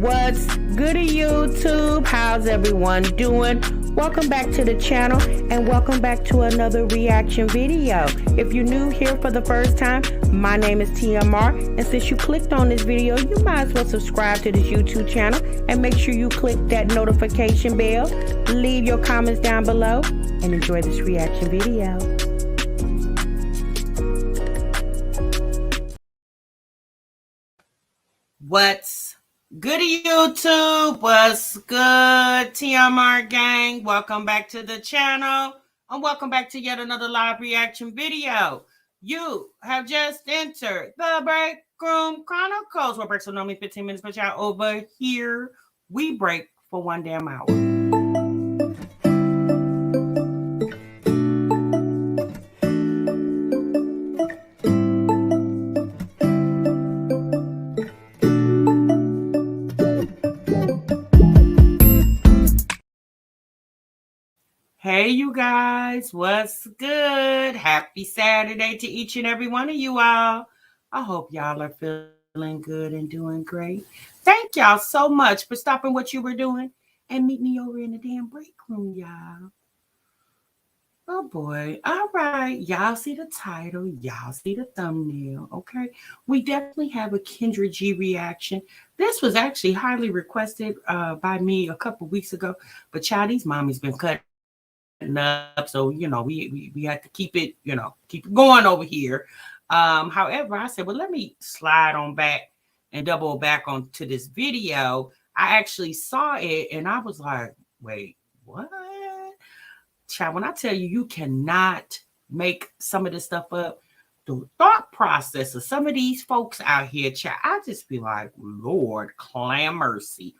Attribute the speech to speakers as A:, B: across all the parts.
A: What's good, YouTube? How's everyone doing? Welcome back to the channel and welcome back to another reaction video. If you're new here for the first time, my name is TMR, and since you clicked on this video, you might as well subscribe to this YouTube channel and make sure you click that notification bell. Leave your comments down below and enjoy this reaction video. What's good, YouTube? What's good, TMR gang? Welcome back to the channel and welcome back to yet another live reaction video. You have just entered the Break Room Chronicles, where breaks will normally 15 minutes, but y'all over here, we break for 1 damn hour. Hey, you guys, what's good? Happy Saturday to each and every one of you all. I hope y'all are feeling good and doing great. Thank y'all so much for stopping what you were doing and meet me over in the damn break room, y'all. Oh, boy. All right. Y'all see the title. Y'all see the thumbnail. Okay. We definitely have a Kendra G reaction. This was actually highly requested by me a couple weeks ago, but child, these mommies been cutting up, so we had to keep it going over here. However, I said, well, let me slide on back and double back onto this video. I actually saw it and I was like, wait, what? Child, when I tell you, you cannot make some of this stuff up, the thought process of some of these folks out here, child, I just be like, Lord, clam mercy.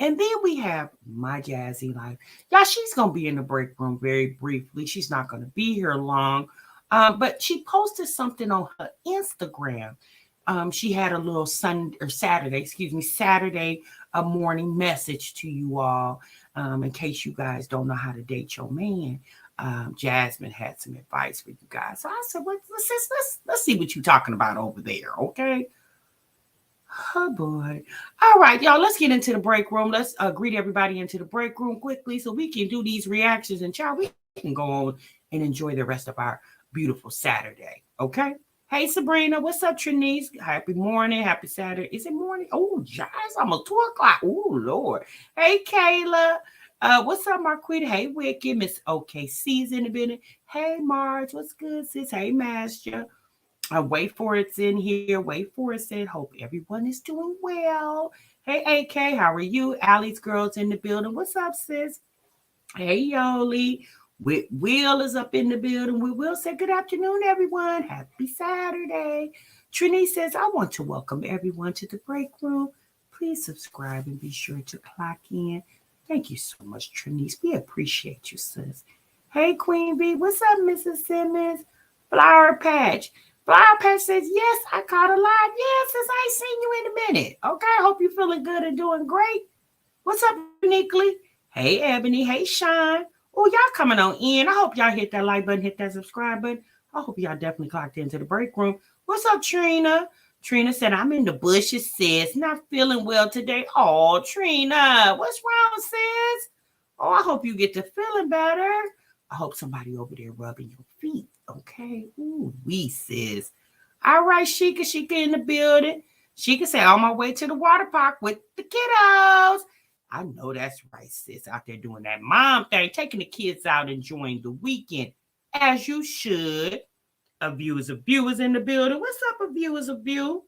A: And then we have my Jazzy life. Y'all, she's going to be in the break room very briefly. She's not going to be here long. But she posted something on her Instagram. She had a little Saturday morning message to you all. In case you guys don't know how to date your man. Jasmine had some advice for you guys. So I said, well, let's see what you're talking about over there, okay? Oh, boy. All right, y'all, let's get into the break room. Let's greet everybody into the break room quickly so we can do these reactions. And, child, we can go on and enjoy the rest of our beautiful Saturday, okay? Hey, Sabrina. What's up, Trinice? Happy morning. Happy Saturday. Is it morning? Oh, Jazz, almost 2 o'clock. Oh, Lord. Hey, Kayla. What's up, Marquita? Hey, Wicked. Miss OKC's in the building. Hey, Marge. What's good, sis? Hey, Master. Wait for it's in here. Wait for it said. Hope everyone is doing well. Hey, AK, how are you? Allie's girls in the building. What's up, sis? Hey, Yoli. Will is up in the building. We will say good afternoon, everyone. Happy Saturday. Trini says, I want to welcome everyone to the break room. Please subscribe and be sure to clock in. Thank you so much, Trini. We appreciate you, sis. Hey, Queen Bee. What's up, Mrs. Simmons? Flower Patch. Flower Patch says, yes, I caught a live. Yes, since I ain't seen you in a minute. Okay, I hope you're feeling good and doing great. What's up, uniquely? Hey, Ebony. Hey, Sean. Oh, y'all coming on in. I hope y'all hit that like button, hit that subscribe button. I hope y'all definitely clocked into the break room. What's up, Trina? Trina said, I'm in the bushes, sis. Not feeling well today. Oh, Trina, what's wrong, sis? Oh, I hope you get to feeling better. I hope somebody over there rubbing your feet. Okay. Ooh, we sis. All right, Sheikah in the building. Sheikah said, on my way to the water park with the kiddos. I know that's right, sis. Out there doing that mom thing, taking the kids out, enjoying the weekend, as you should. Viewers in the building. What's up, viewers of view?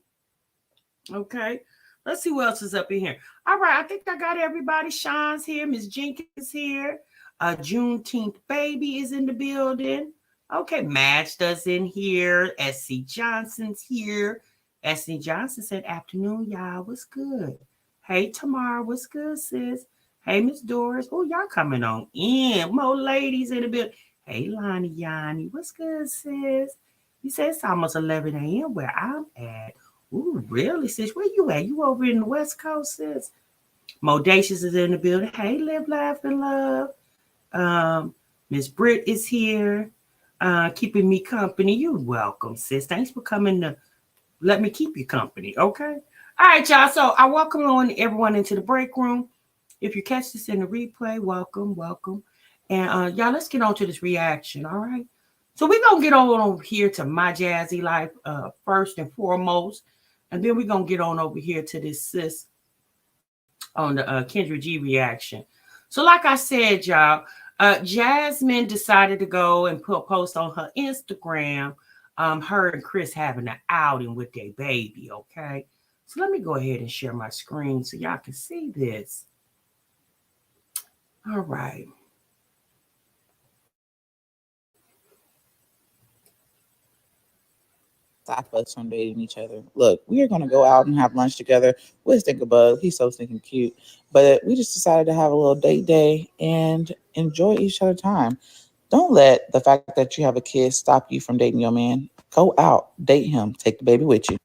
A: Okay. Let's see who else is up in here. All right. I think I got everybody. Sean's here. Miss Jenkins here. Juneteenth baby is in the building. Okay, Mazda's in here. SC Johnson's here. SC Johnson said, afternoon, y'all. What's good? Hey, Tamara. What's good, sis? Hey, Miss Doris. Oh, y'all coming on in. More ladies in the building. Hey, Lonnie Yanni. What's good, sis? You said it's almost 11 a.m. where I'm at. Ooh, really, sis? Where you at? You over in the West Coast, sis? Modacious is in the building. Hey, Live, Laugh, and Love. Miss Britt is here. Keeping me company. You're welcome, sis. Thanks for coming to let me keep you company, okay? All right, y'all. So I welcome on everyone into the break room. If you catch this in the replay, welcome, welcome. And y'all, let's get on to this reaction. All right. So we're gonna get on over here to my jazzy life first and foremost. And then we're gonna get on over here to this sis on the Kendra G reaction. So, like I said, y'all, Jasmine decided to go and put a post on her Instagram. Her and Chris having an outing with their baby. Okay. So let me go ahead and share my screen so y'all can see this. All right.
B: Stop us from dating each other. Look, we are going to go out and have lunch together with Stinkabug. He's so stinking cute. But we just decided to have a little date day and enjoy each other time. Don't let the fact that you have a kid stop you from dating your man. Go out, date him, take the baby with you.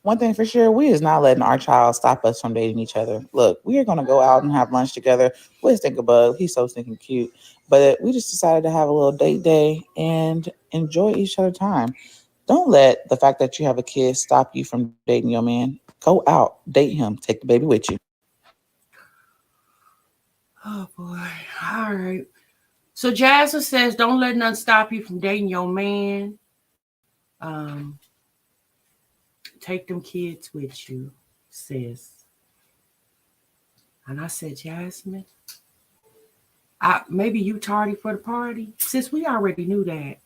B: One thing for sure, we is not letting our child stop us from dating each other. Look, we are going to go out and have lunch together with Stinkabug. He's so stinking cute. But we just decided to have a little date day and enjoy each other time. Don't let the fact that you have a kid stop you from dating your man. Go out, date him, take the baby with you.
A: Oh boy. All right. So Jasmine says, don't let nothing stop you from dating your man. Um, Take them kids with you, sis. And I said, Jasmine, maybe you tardy for the party. Sis, we already knew that.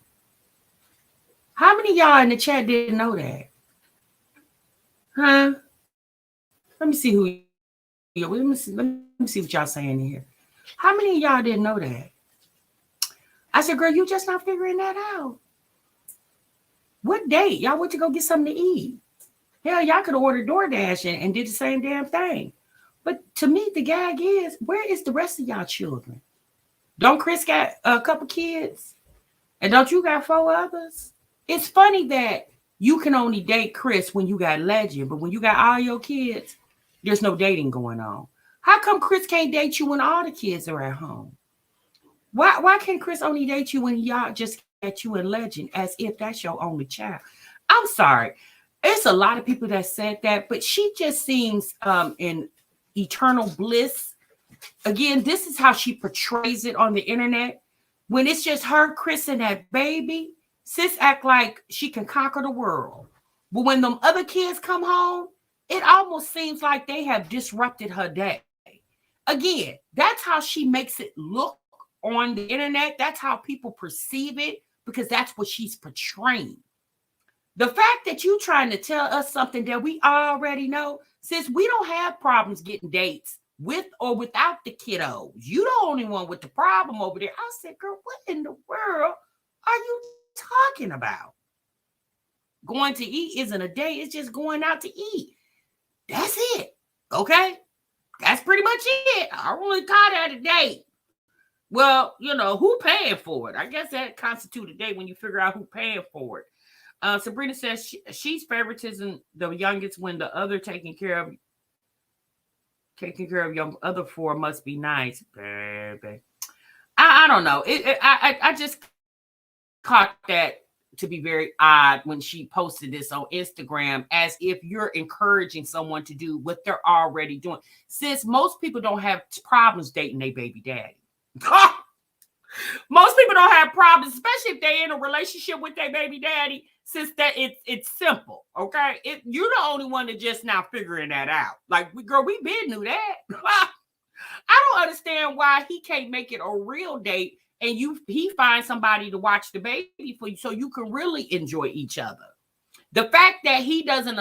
A: How many of y'all in the chat didn't know that? Huh? Let me see who you. Let me see what y'all saying here. How many of y'all didn't know that? I said, girl, you just not figuring that out. What date? Y'all went to go get something to eat. Hell, y'all could have ordered DoorDash and did the same damn thing. But to me, the gag is, where is the rest of y'all children? Don't Chris got a couple kids? And don't you got four others? It's funny that you can only date Chris when you got Legend, but when you got all your kids, there's no dating going on. How come Chris can't date you when all the kids are at home? Why can't Chris only date you when y'all just got you in Legend as if that's your only child? I'm sorry. It's a lot of people that said that, but she just seems in eternal bliss. Again, this is how she portrays it on the internet. When it's just her, Chris, and that baby, sis act like she can conquer the world. But when them other kids come home, it almost seems like they have disrupted her day. Again, that's how she makes it look on the internet. That's how people perceive it because that's what she's portraying. The fact that you trying to tell us something that we already know, since we don't have problems getting dates with or without the kiddos. You the only one with the problem over there. I said, girl, what in the world are you talking about? Going to eat isn't a date, it's just going out to eat. That's it. Okay? That's pretty much it. I don't really call that a date. Well, who paying for it? I guess that constitutes a date when you figure out who paying for it. Sabrina says she's favoritism the youngest when the other taking care of your other four must be nice, baby. I don't know. I just caught that to be very odd when she posted this on Instagram as if you're encouraging someone to do what they're already doing. Since most people don't have problems dating their baby daddy. Most people don't have problems, especially if they're in a relationship with their baby daddy, since that it's simple. Okay. You're the only one that just now figuring that out. Like, girl, we been knew that. I don't understand why he can't make it a real date and he finds somebody to watch the baby for you so you can really enjoy each other. The fact that he doesn't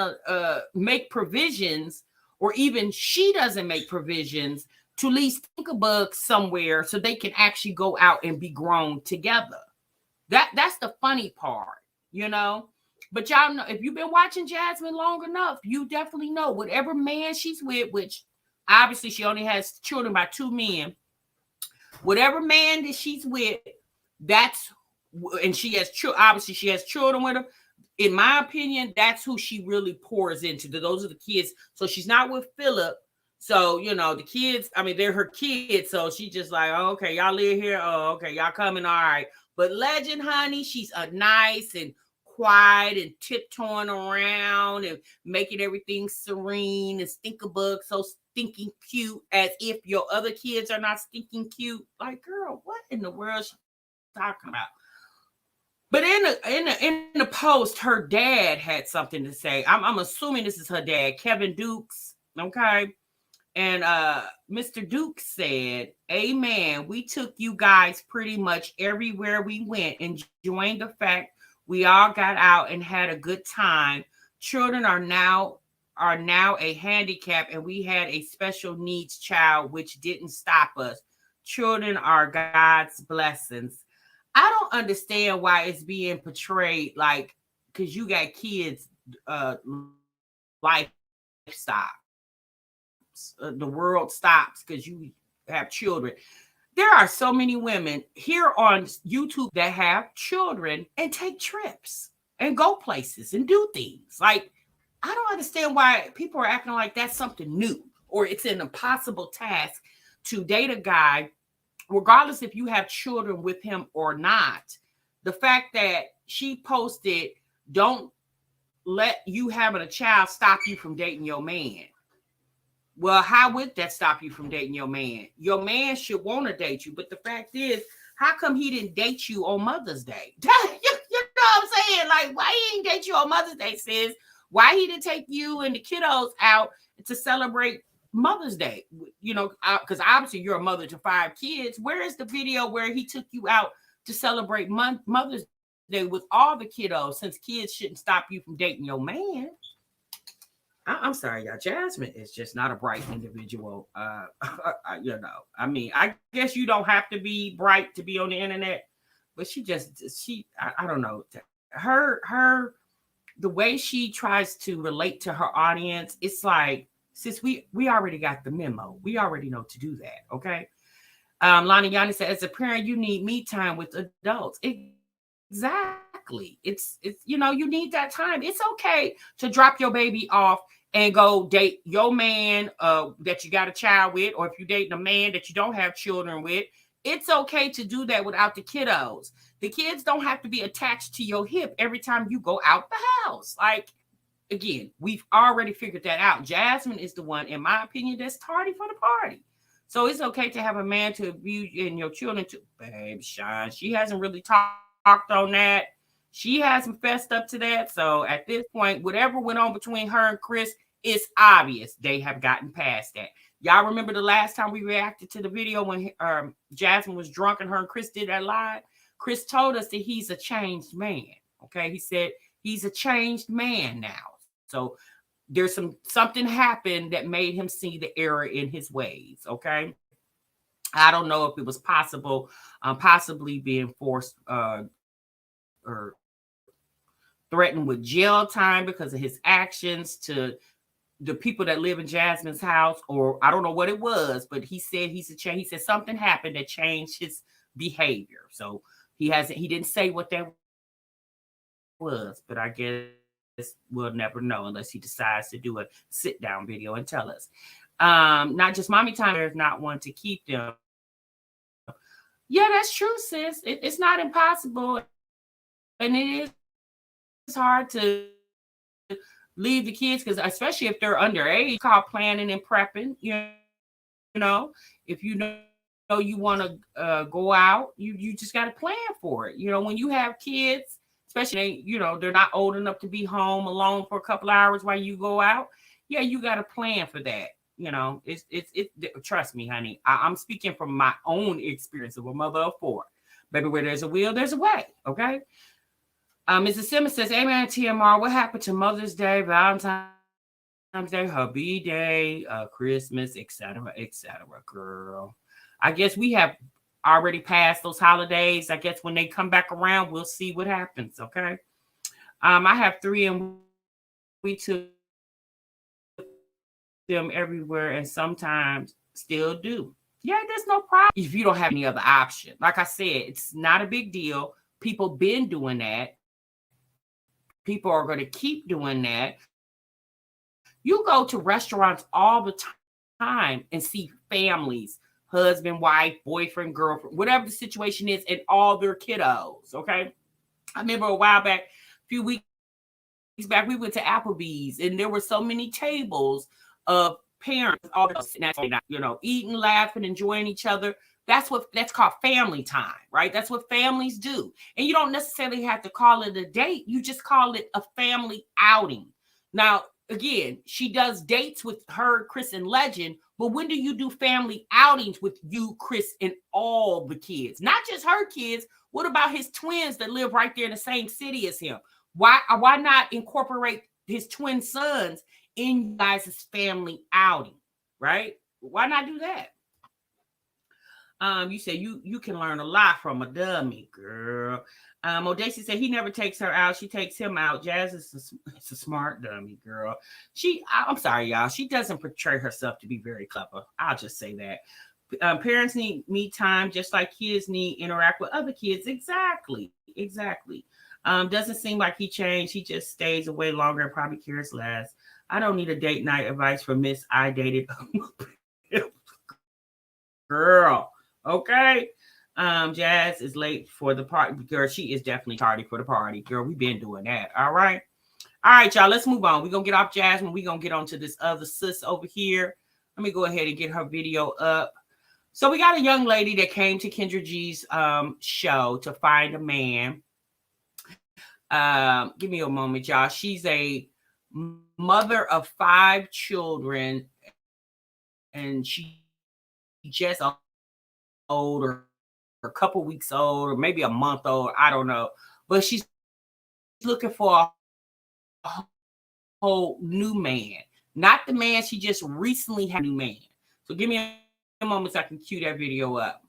A: make provisions, or even she doesn't make provisions to at least think a bug somewhere so they can actually go out and be grown together. That's the funny part. But y'all know, if you've been watching Jasmine long enough, you definitely know whatever man she's with, which obviously she only has children by two men. Whatever man that she's with, that's and she has obviously she has children with him. In my opinion, that's who she really pours into. Those are the kids. So she's not with Philip. So, the kids, I mean, they're her kids. So she's just like, oh, okay, y'all live here. Oh, okay, y'all coming. All right. But Legend, honey, she's a nice and quiet and tiptoeing around and making everything serene and stink a bug so stinking cute as if your other kids are not stinking cute. Like, girl, what in the world is she talking about? But in the post, her dad had something to say. I'm assuming this is her dad, Kevin Dukes. Okay. And Mr. Dukes said, Amen. We took you guys pretty much everywhere we went, enjoying the fact we all got out and had a good time. Children are now a handicap, and we had a special needs child, which didn't stop us. Children are God's blessings. I don't understand why it's being portrayed like because you got kids, life stops. The world stops because you have children. There are so many women here on YouTube that have children and take trips and go places and do things. Like, I don't understand why people are acting like that's something new or it's an impossible task to date a guy, regardless if you have children with him or not. The fact that she posted, don't let you having a child stop you from dating your man. Well, how would that stop you from dating your man? Your man should want to date you, but the fact is, how come he didn't date you on Mother's Day? You know what I'm saying? Like, why he didn't date you on Mother's Day, sis? Why he didn't take you and the kiddos out to celebrate Mother's Day? You know, because obviously you're a mother to 5 kids. Where is the video where he took you out to celebrate Mother's Day with all the kiddos? Since kids shouldn't stop you from dating your man. I'm sorry, y'all. Jasmine is just not a bright individual. I mean, I guess you don't have to be bright to be on the internet, but I don't know. The way she tries to relate to her audience, it's like, sis, we already got the memo. We already know to do that. Okay. Lonnie Yanni said, as a parent, you need me time with adults. Exactly. You need that time. It's okay to drop your baby off and go date your man that you got a child with, or if you're dating a man that you don't have children with, it's okay to do that without the kiddos. The kids don't have to be attached to your hip every time you go out the house. Like, again, we've already figured that out. Jasmine is the one, in my opinion, that's tardy for the party. So it's okay to have a man to abuse and your children to, babe, Sean. She hasn't really talked on that. She hasn't fessed up to that. So at this point, whatever went on between her and Chris, it's obvious they have gotten past that. Y'all remember the last time we reacted to the video when Jasmine was drunk and her and Chris did that live? Chris told us that he's a changed man. Okay, he said he's a changed man now. So there's something happened that made him see the error in his ways. Okay, I don't know if it was possibly being forced or threatened with jail time because of his actions to the people that live in Jasmine's house, or I don't know what it was, but he said he said something happened that changed his behavior. So he didn't say what that was, but I guess we'll never know unless he decides to do a sit down video and tell us. Not just mommy time, there's not one to keep them. Yeah, that's true, sis. It's not impossible, and it is hard to leave the kids, because especially if they're underage, called planning and prepping. If you know you want to go out, you just got to plan for it. When you have kids, especially they're not old enough to be home alone for a couple hours while you go out. Yeah, you got to plan for that. Trust me, honey. I'm speaking from my own experience of a mother of 4. Baby, where there's a will, there's a way. Okay. Mrs. Simmons says, amen, TMR. What happened to Mother's Day, Valentine's Day, her B-Day, Christmas, etc., girl? I guess we have already passed those holidays. I guess when they come back around, we'll see what happens, okay? I have 3, and we took them everywhere, and sometimes still do. Yeah, there's no problem if you don't have any other option. Like I said, it's not a big deal. People been doing that. People are going to keep doing that. You go to restaurants all the time and see families, husband, wife, boyfriend, girlfriend, whatever the situation is, and all their kiddos, okay? I remember a while back, few weeks back, we went to Applebee's, and there were so many tables of parents all eating, laughing, enjoying each other. That's called family time, right? That's what families do. And you don't necessarily have to call it a date. You just call it a family outing. Now, again, she does dates with her, Chris, and Legend, but when do you do family outings with you, Chris, and all the kids? Not just her kids. What about his twins that live right there in the same city as him? Why not incorporate his twin sons in you guys' family outing, right? Why not do that? You say you can learn a lot from a dummy, girl. Odacy said he never takes her out. She takes him out. Jazz is a smart dummy, girl. I'm sorry, y'all. She doesn't portray herself to be very clever. I'll just say that. Parents need me time just like kids need interact with other kids. Exactly. Doesn't seem like he changed. He just stays away longer and probably cares less. I don't need a date night advice from Miss I dated girl. Okay. Jazz is late for the party. Girl, she is definitely tardy for the party. Girl, we've been doing that. All right. All right, y'all. Let's move on. We're gonna get off Jasmine. We're gonna get on to this other sis over here. Let me go ahead and get her video up. So we got a young lady that came to Kendra G's show to find a man. Give me a moment, y'all. She's a mother of 5 children, and she just old or a couple weeks old or maybe a month old. I don't know, but she's looking for a whole new man, not the man she just recently had. A new man. So give me a moment so I can cue that video up.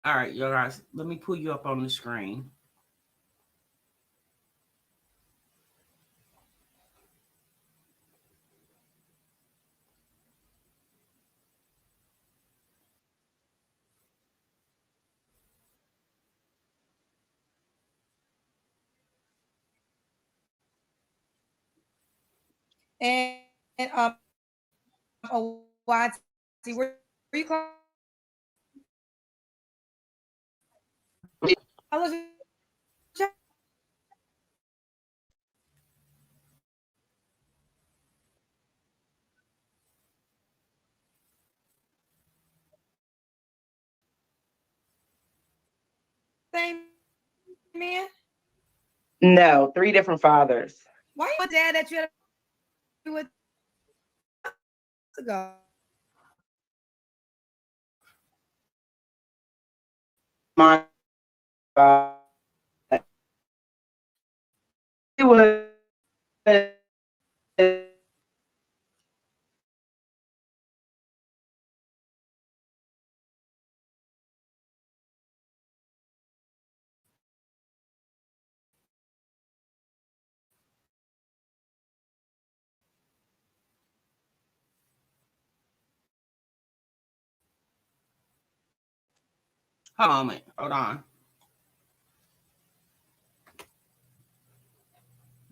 A: All right, you guys, let me pull you up on the screen.
C: And Awanti, where you call? How was it? Same man?
D: No, 3 different fathers.
C: Why you dad that you had with ago?
D: My it was
A: Hold on a moment. Hold on.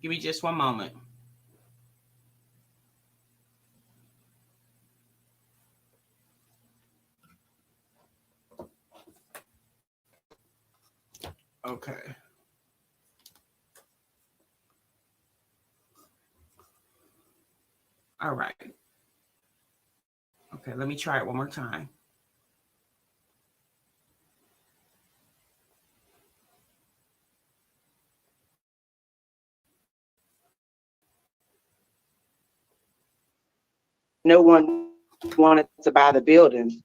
A: Give me just one moment. Okay. All right. Okay, let me try it one more time.
D: no one wanted to buy the building.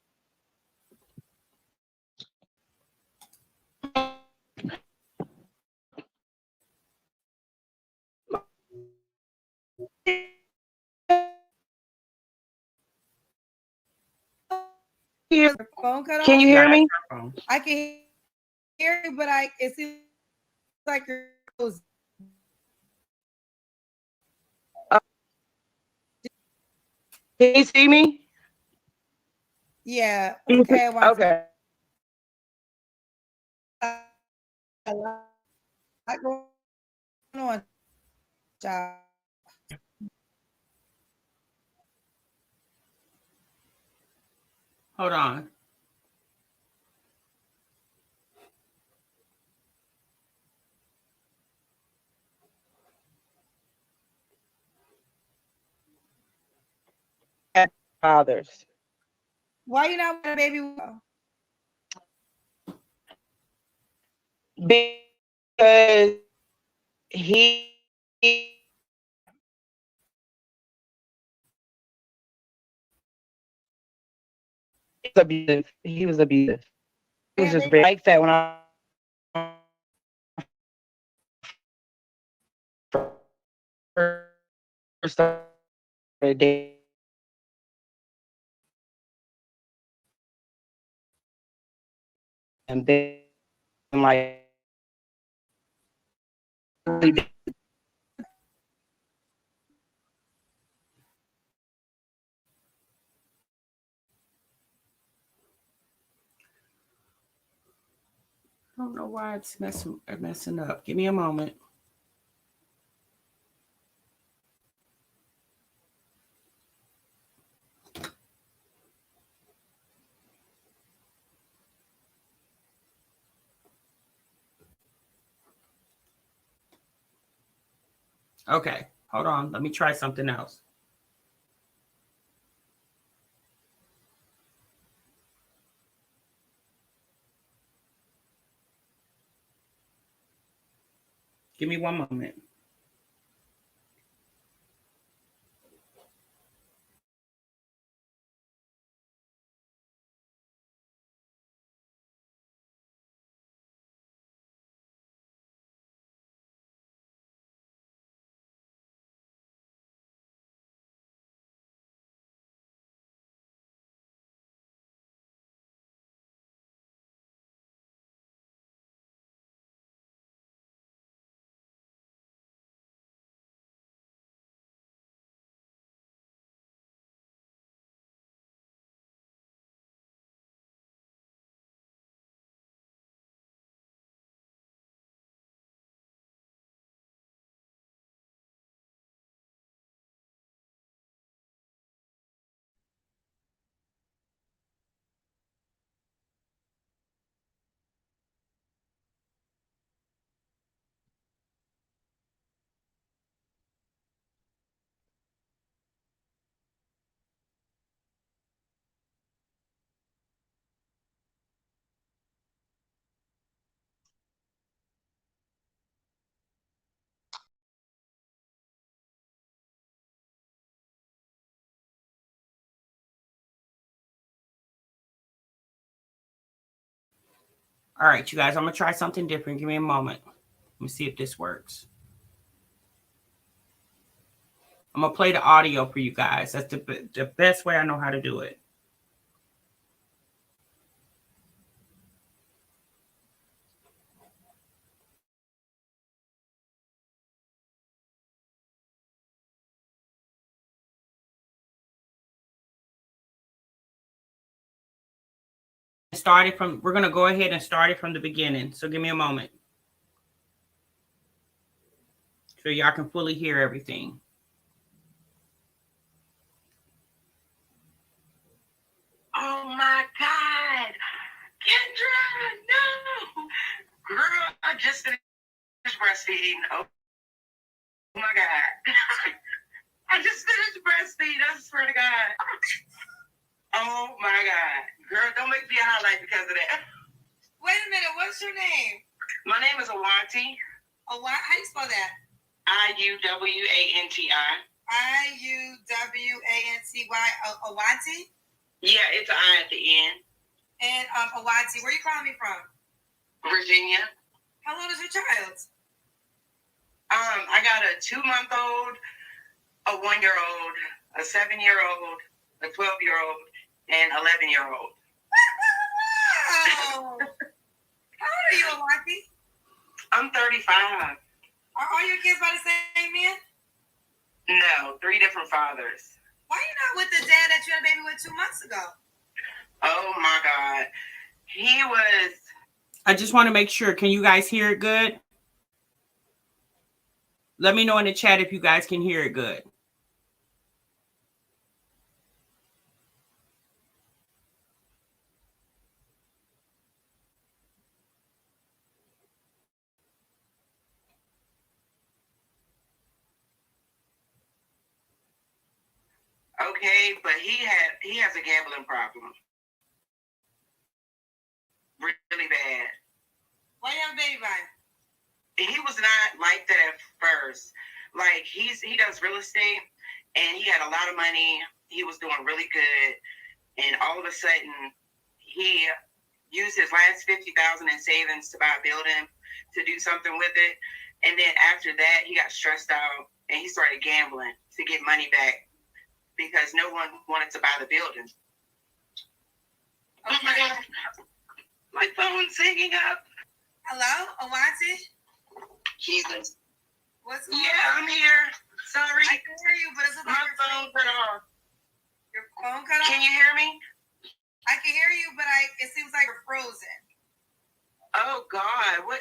D: hear?
C: Your phone cut
D: Can
C: off?
D: you hear me?
C: I can hear you, but it seems like you're close.
D: Can you see me?
C: Yeah. Okay.
D: Okay.
C: A lot going on, child.
A: Hold on.
D: Fathers.
C: Why you not with a baby?
D: Because he is abusive. He was abusive. He was just very like that when I first started dating. And then like
A: I don't know why it's messing up. Give me a moment. Okay, hold on. Let me try something else. Give me one moment. All right, you guys, I'm going to try something different. Give me a moment. Let me see if this works. I'm going to play the audio for you guys. That's the best way I know how to do it. We're going to go ahead and start it from the beginning. So give me a moment. So y'all can fully hear everything. Oh my God. Kendra, no. Girl, I just finished breastfeeding. Oh my God. I just finished breastfeeding. I swear to God. Oh my God. Girl, don't make me a highlight because of that.
C: Wait a minute. What's your name?
A: My name is Awanti.
C: How do you spell that?
A: Iuwanti.
C: Iuwanty. Awanti.
A: Yeah, it's an I at the end.
C: And Awanti, where are you calling me from?
A: Virginia.
C: How old is your child?
A: I got a 2-month-old, a 1-year-old, a 7-year-old, a 12-year-old, and 11-year-old.
C: How old are you, Awanti?
A: I'm 35.
C: Are all your kids by the same man?
A: No, 3 different fathers.
C: Why you not with the dad that you had a baby with 2 months ago?
A: Oh my God. He was. I just want to make sure. Can you guys hear it good? Let me know in the chat if you guys can hear it good. Okay, but he has a gambling problem. Really bad.
C: Why you have a baby by him?
A: He was not like that at first. Like he does real estate and he had a lot of money. He was doing really good. And all of a sudden he used his last $50,000 in savings to buy a building to do something with it. And then after that he got stressed out and he started gambling to get money back because no one wanted to buy the building. Okay. Oh my God. My phone's hanging up.
C: Hello, Awanti?
A: Jesus.
C: What's going on?
A: Yeah, I'm here. Sorry.
C: I can hear you, but it's
A: My phone cut off.
C: Your phone cut off?
A: Can you hear me?
C: I can hear you, but it seems like you're frozen.
A: Oh God, what?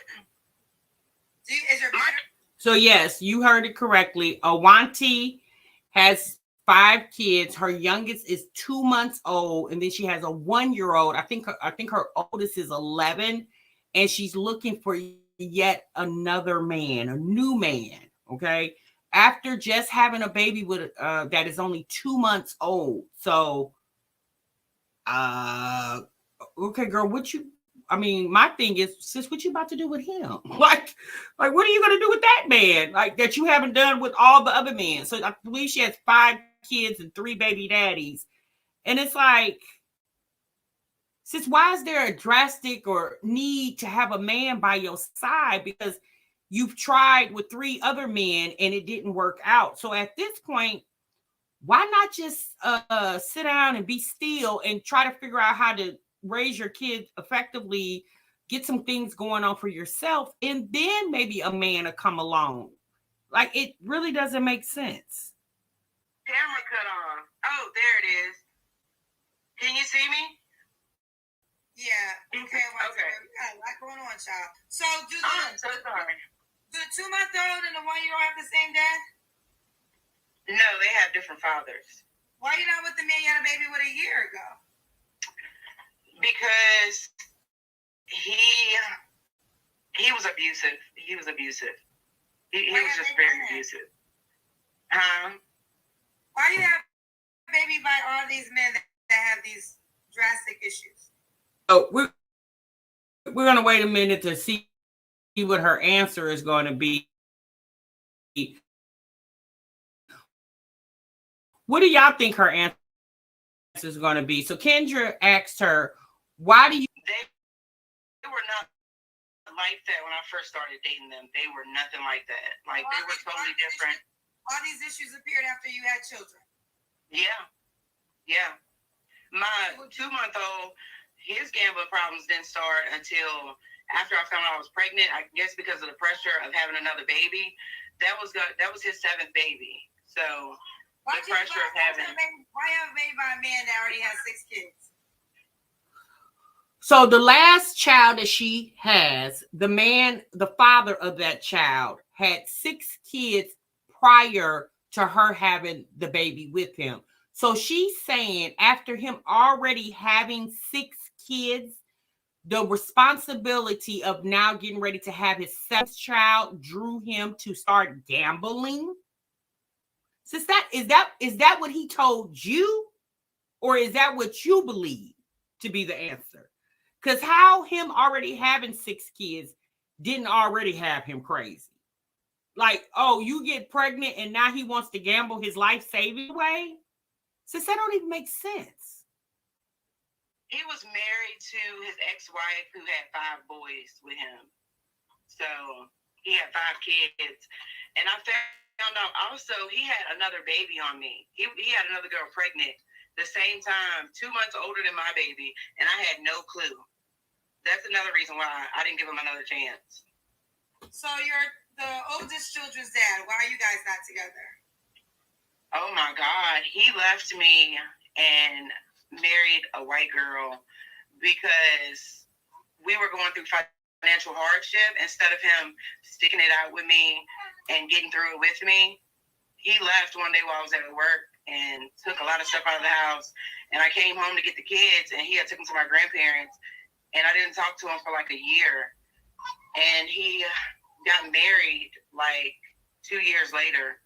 C: Is your battery?
A: So yes, you heard it correctly. Awanti has 5 kids. Her youngest is 2 months old, and then she has a 1-year-old. I think her oldest is 11, and she's looking for yet another man, a new man. Okay, after just having a baby with that is only 2 months old. So, okay, girl, my thing is, sis, what you about to do with him? Like, what are you going to do with that man? Like, that you haven't done with all the other men. So I believe she has 5 kids and 3 baby daddies. And it's like, sis, why is there a drastic or need to have a man by your side? Because you've tried with 3 other men and it didn't work out. So at this point, why not just sit down and be still and try to figure out how to raise your kids effectively, get some things going on for yourself, and then maybe a man will come along. Like, it really doesn't make sense. Camera cut off. Oh, there it is. Can you see me?
C: Yeah. Okay.
A: Okay.
C: We got a lot going on, child. So
A: I'm so sorry.
C: Do the 2-month-old and the 1-year-old have the same dad?
A: No, they have different fathers.
C: Why are you not with the man you had a baby with a year ago?
A: Because he was abusive. He was abusive. He was just very abusive.
C: Why you have a baby by all these men that have these drastic issues?
A: Oh, we're gonna wait a minute to see what her answer is going to be. What do y'all think her answer is going to be? So Kendra asked her, why do you... They were not like that when I first started dating them. They were nothing like that. Like, they were totally different.
C: All these issues appeared after you had children.
A: Yeah. Yeah. My 2-month-old, his gambling problems didn't start until after I found out I was pregnant. I guess because of the pressure of having another baby. That was his 7th baby. So...
C: Why have a baby by a man that already has 6 kids? So the last child that she has, the father of that child, had 6 kids prior to her having the baby with him. So she's saying after him already having 6 kids, the responsibility of now getting ready to have his 7th child drew him to start gambling. Is that what he told you, or is that what you believe to be the answer? Because how him already having 6 kids didn't already have him crazy. Like, oh, you get pregnant and now he wants to gamble his life saving away? Sis, that don't even make sense. He was married to his ex-wife who had 5 boys with him. So he had 5 kids. And I found out also he had another baby on me. He had another girl pregnant the same time, 2 months older than my baby, and I had no clue. That's another reason why I didn't give him another chance.
A: So you're the oldest children's dad. Why are you guys not together?
C: Oh my God. He left me and married a white girl because we were going through financial hardship. Instead of him sticking it out with me and getting through it with me, he left one day while I was at work and took a lot of stuff out of the house. And I came home to get the kids, and he had taken them to my grandparents, and I didn't talk to him for like a year. And he got married like 2 years later,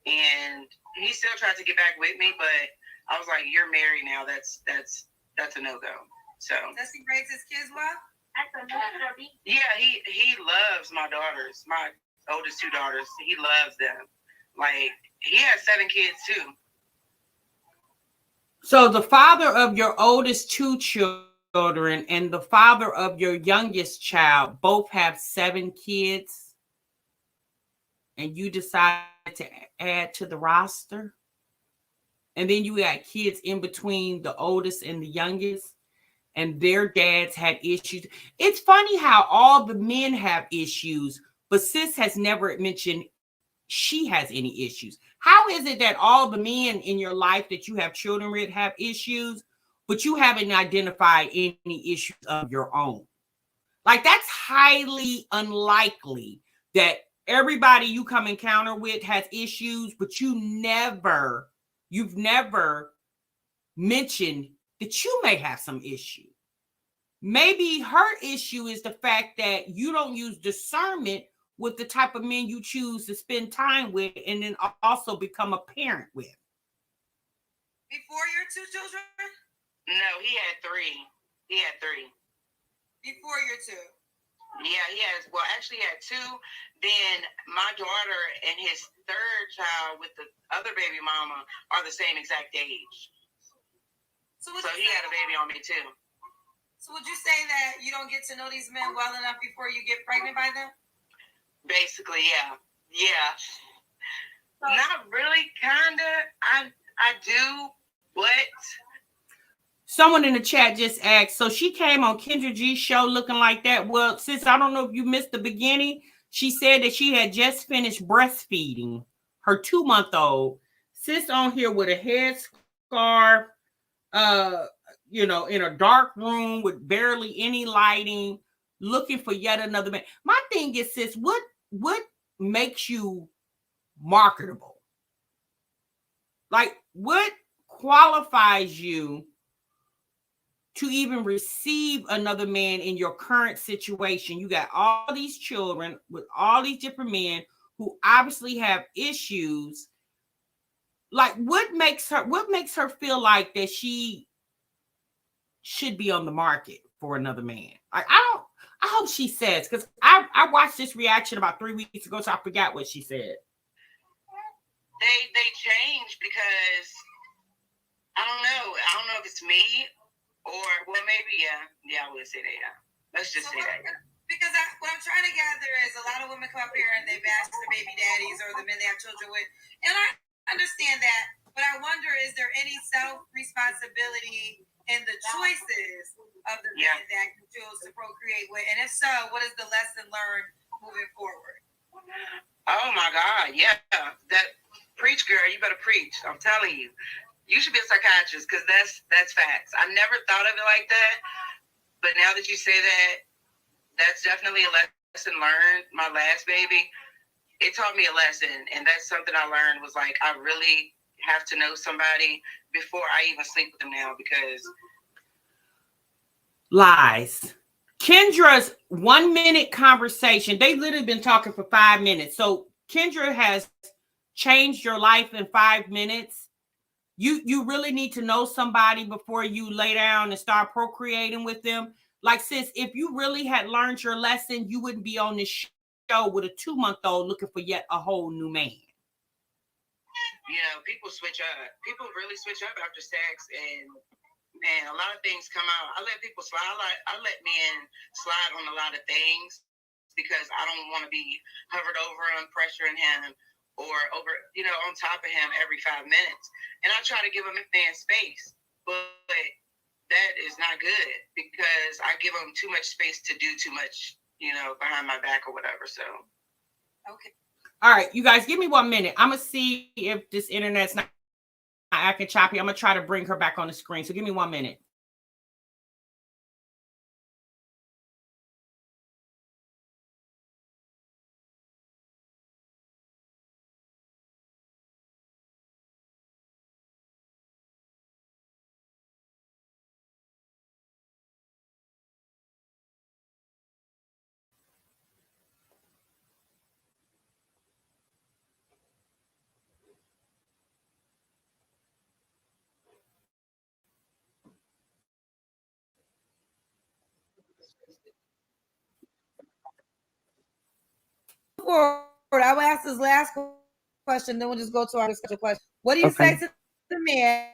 C: and he still tried to get back with me, but I was like, "You're married now. That's a no-go." So
A: does he raise his kids well?
C: Yeah, he loves my daughters, my oldest 2 daughters. He loves them. Like, he has 7 kids too. So the father of your oldest 2 children and the father of your youngest child both have 7 kids, and you decided to add to the roster? And then you got kids in between the oldest and the youngest, and their dads had issues. It's funny how all the men have issues, but sis has never mentioned she has any issues. How is it that all the men in your life that you have children with have issues, but you haven't identified any issues of your own? Like, that's highly unlikely that everybody you come encounter with has issues, but you've never mentioned that you may have some issue. Maybe her issue is the fact that you don't use discernment with the type of men you choose to spend time with and then also become a parent with.
A: Before your 2 children?
C: No, he had 3.
A: Before your 2?
C: Yeah, he has. Well, actually, he had 2. Then my daughter and his 3rd child with the other baby mama are the same exact age. So he had a baby on me too.
A: So would you say that you don't get to know these men well enough before you get pregnant by them?
C: Basically, yeah. Not really, kinda. I do, but someone in the chat just asked, so she came on Kendra G's show looking like that. Well, sis, I don't know if you missed the beginning. She said that she had just finished breastfeeding her 2-month-old. Sis on here with a headscarf, in a dark room with barely any lighting, looking for yet another man. My thing is, sis, what makes you marketable? Like, what qualifies you to even receive another man in your current situation? You got all these children with all these different men who obviously have issues. Like, what makes her feel like that she should be on the market for another man? Like, I hope she says, because I watched this reaction about 3 weeks ago, so I forgot what she said. They changed because I don't know if it's me or, well, maybe I would say that. Yeah, let's just say that. Yeah.
A: Because what I'm trying to gather is a lot of women come up here and they bash their baby daddies or the men they have children with, and I understand that, but I wonder, is there any self-responsibility in the choices of the men that you choose to procreate with? And if so, what is the lesson learned moving forward?
C: Oh my God, yeah. That preach, girl, you better preach. I'm telling you. You should be a psychiatrist, because that's facts. I never thought of it like that, but now that you say that, that's definitely a lesson learned. My last baby, it taught me a lesson, and that's something I learned was like, I really have to know somebody before I even sleep with them now, because lies. Kendra's 1-minute conversation, they literally been talking for 5 minutes. So Kendra has changed your life in 5 minutes. You really need to know somebody before you lay down and start procreating with them. Like, sis, if you really had learned your lesson, you wouldn't be on this show with a 2-month-old looking for yet a whole new man. People switch up. People really switch up after sex, and man, a lot of things come out. I let people slide. I let men slide on a lot of things because I don't want to be hovered over and pressuring him or over, on top of him every 5 minutes. And I try to give him a man space. But
A: that is not good because I give them too much space to do too much, behind my back or whatever. So, okay.
C: All right, you guys, give me 1 minute. I'm gonna see if this internet's not acting choppy. I'm gonna try to bring her back on the screen. So give me 1 minute.
E: I will ask this last question, then we'll just go to our discussion question. What do you say to the man?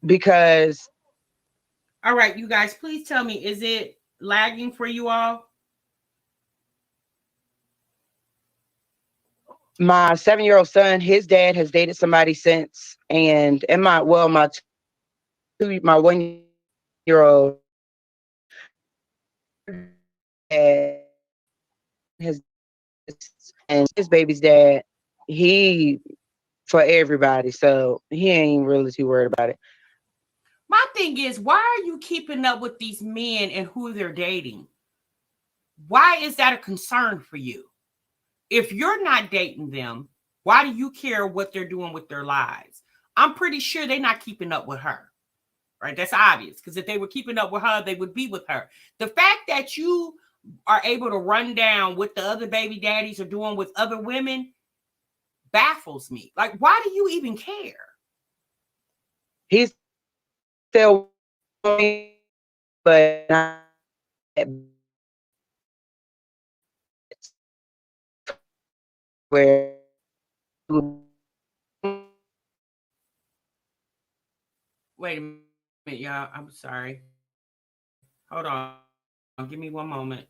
D: Because
C: All right, you guys, please tell me, is it lagging for you all?
D: my 7-year-old son, his dad has dated somebody since, and my 1-year-old dad has, and his baby's dad, he for everybody, so he ain't really too worried about it.
C: My thing is, why are you keeping up with these men and who they're dating? Why is that a concern for you? If you're not dating them, why do you care what they're doing with their lives? I'm pretty sure they're not keeping up with her, right? That's obvious, because if they were keeping up with her, they would be with her. The fact that you are able to run down what the other baby daddies are doing with other women baffles me. Like, why do you even care?
D: He's still, but not where.
C: Wait a minute, y'all. I'm sorry. Hold on. Give me 1 moment.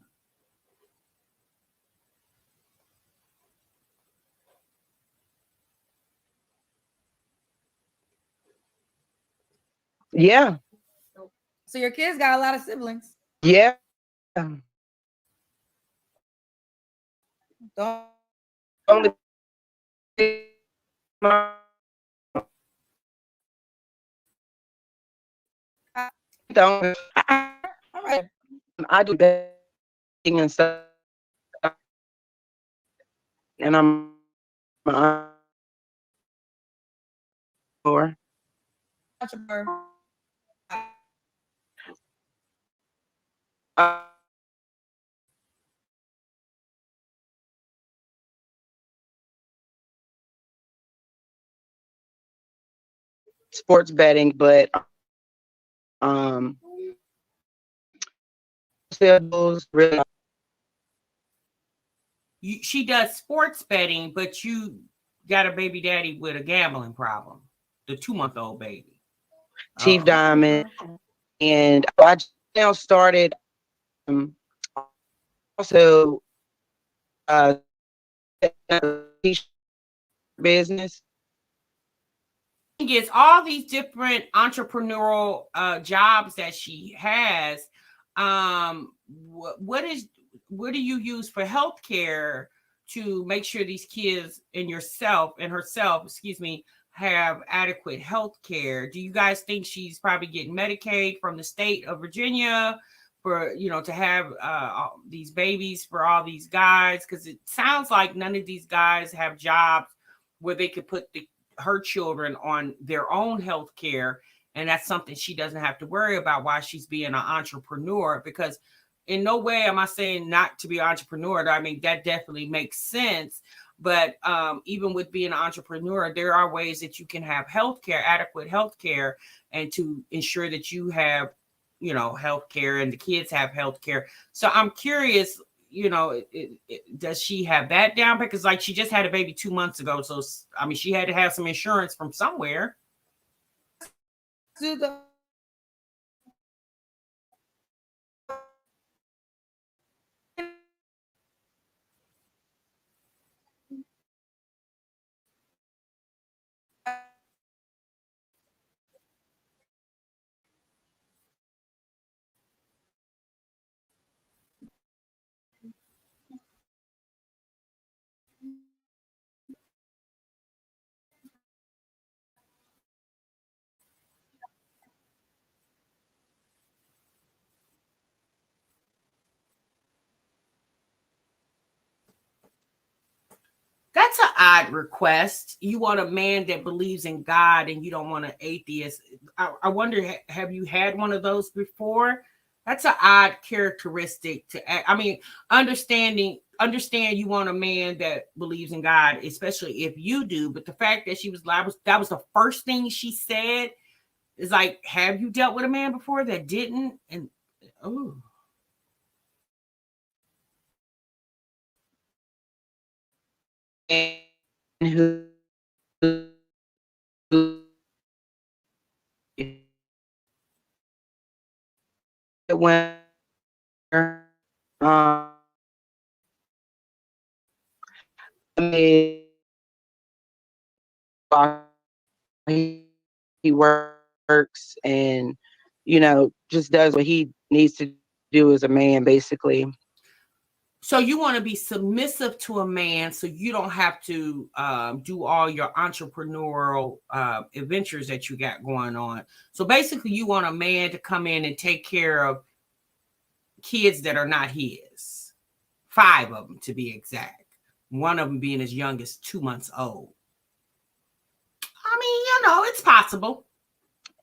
D: Yeah.
E: So your kids got a lot of siblings.
D: Yeah.
E: Don't
D: Only don't.
E: all right.
D: I do begging and stuff, and I'm for sports betting, but really.
C: She does sports betting, but you got a baby daddy with a gambling problem, the 2-month-old baby.
D: Chief Diamond, and I just now started also business.
C: Is all these different entrepreneurial jobs that she has. What do you use for healthcare to make sure these kids and yourself and herself, excuse me, have adequate health care? Do you guys think she's probably getting Medicaid from the state of Virginia for, to have these babies for all these guys? Because it sounds like none of these guys have jobs where they could put the her children on their own health care. And that's something she doesn't have to worry about while she's being an entrepreneur. Because in no way am I saying not to be an entrepreneur. I mean, that definitely makes sense. But even with being an entrepreneur, there are ways that you can have healthcare, adequate healthcare, and to ensure that you have, healthcare and the kids have healthcare. So I'm curious, does she have that down? Because like she just had a baby 2 months ago. So, I mean, she had to have some insurance from somewhere.
E: Do the
C: That's an odd request. You want a man that believes in God and you don't want an atheist. I wonder, have you had one of those before? That's an odd characteristic to, I mean, understand you want a man that believes in God, especially if you do. But the fact that that was the first thing she said is like, have you dealt with a man before that didn't? And oh.
D: And who when um I mean, he works and just does what he needs to do as a man, basically.
C: So you want to be submissive to a man so you don't have to do all your entrepreneurial adventures that you got going on. So basically you want a man to come in and take care of kids that are not his. 5 of them to be exact. One of them being as young as 2 months old. I mean, it's possible.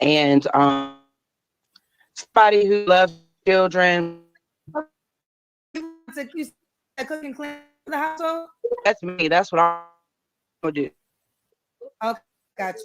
D: And somebody who loves children.
E: you said cook and clean the household?
D: That's me. That's what I'm gonna do.
E: Okay, gotcha.